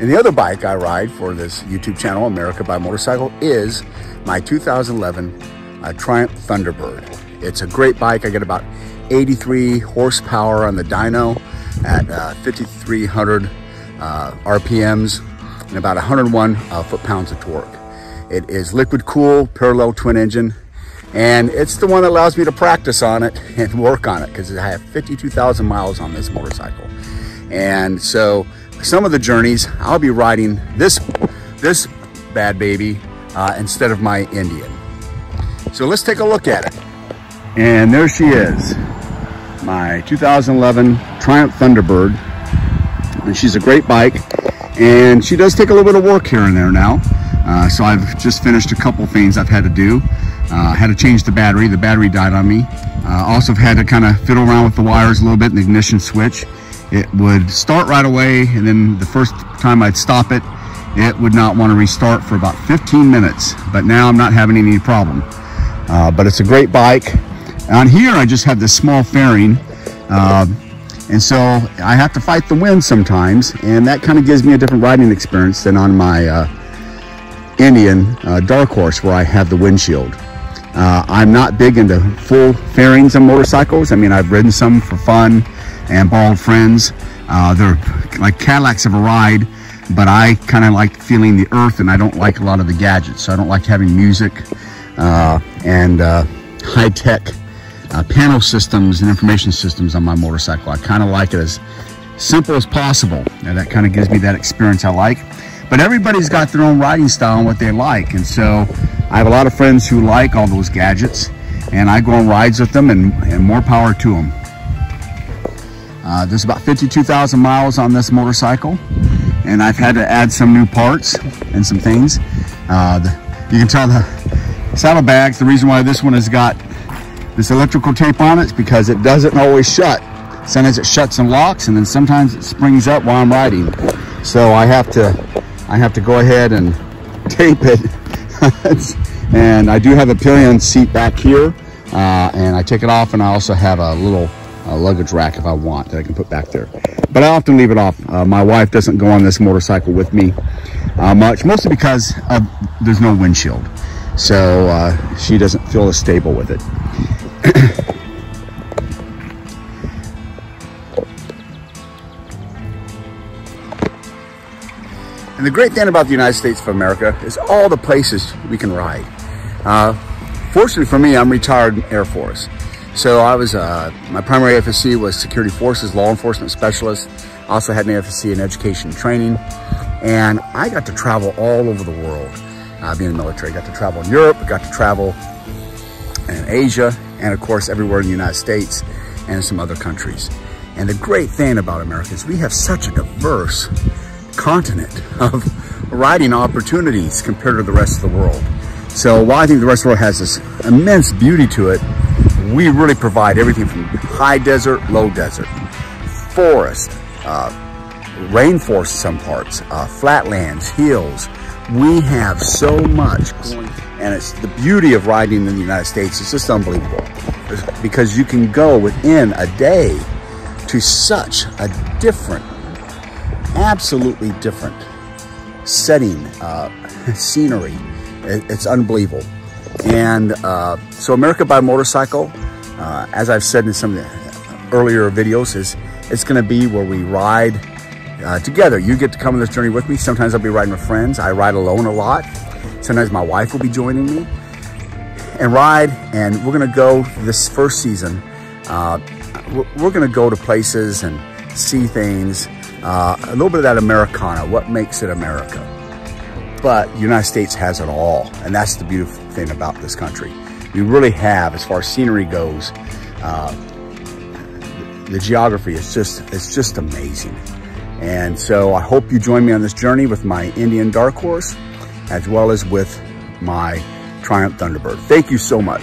And the other bike I ride for this YouTube channel, America by Motorcycle, is my 2011 Triumph Thunderbird. It's a great bike. I get about 83 horsepower on the dyno at 5,300 RPMs and about 101 foot-pounds of torque. It is liquid cool, parallel twin engine, and it's the one that allows me to practice on it and work on it because I have 52,000 miles on this motorcycle. And so some of the journeys, I'll be riding this bad baby instead of my Indian. So let's take a look at it. And there she is, my 2011 Triumph Thunderbird. And she's a great bike, and she does take a little bit of work here and there now. So I've just finished a couple things I've had to do. Had to change the battery. The battery died on me. Also had to kind of fiddle around with the wires a little bit in the ignition switch. It would start right away, and then the first time I'd stop it, it would not want to restart for about 15 minutes. But now I'm not having any problem. But it's a great bike. On here, I just have this small fairing. And so I have to fight the wind sometimes, and that kind of gives me a different riding experience than on my Indian Dark Horse, where I have the windshield. I'm not big into full fairings on motorcycles. I mean, I've ridden some for fun and borrowed friends. They're like Cadillacs of a ride, but I kind of like feeling the earth, and I don't like a lot of the gadgets. So I don't like having music and high-tech panel systems and information systems on my motorcycle. I kind of like it as simple as possible, and that kind of gives me that experience I like. But everybody's got their own riding style and what they like, and so I have a lot of friends who like all those gadgets, and I go on rides with them, and more power to them. There's about 52,000 miles on this motorcycle, and I've had to add some new parts and some things. You can tell the saddlebags, the reason why this one has got this electrical tape on it is because it doesn't always shut. Sometimes it shuts and locks, and then sometimes it springs up while I'm riding. So I have to go ahead and tape it. And I do have a pillion seat back here, and I take it off, and I also have a little luggage rack if I want that I can put back there. But I often leave it off. My wife doesn't go on this motorcycle with me much, mostly because there's no windshield. So she doesn't feel as stable with it. And the great thing about the United States of America is all the places we can ride. Fortunately for me, I'm retired Air Force. So I was, my primary FSC was Security Forces, Law Enforcement Specialist. I also had an FSC in Education and Training. And I got to travel all over the world being in the military. I got to travel in Europe, I got to travel in Asia, and of course everywhere in the United States and in some other countries. And the great thing about America is we have such a diverse continent of riding opportunities compared to the rest of the world. So while I think the rest of the world has this immense beauty to it, we really provide everything from high desert, low desert, forest, rainforest in some parts, flatlands, hills. We have so much going, and it's the beauty of riding in the United States. It's just unbelievable because you can go within a day to such a different, absolutely different setting, scenery. It's unbelievable. And so America by Motorcycle, as I've said in some of the earlier videos, it's going to be where we ride together. You get to come on this journey with me. Sometimes I'll be riding with friends. I ride alone a lot. Sometimes my wife will be joining me and ride. And we're going to go this first season. We're going to go to places and see things. A little bit of that Americana, what makes it America. But the United States has it all, and that's the beautiful thing about this country. We really have, as far as scenery goes, the geography is just amazing. And so I hope you join me on this journey with my Indian Dark Horse, as well as with my Triumph Thunderbird. Thank you so much.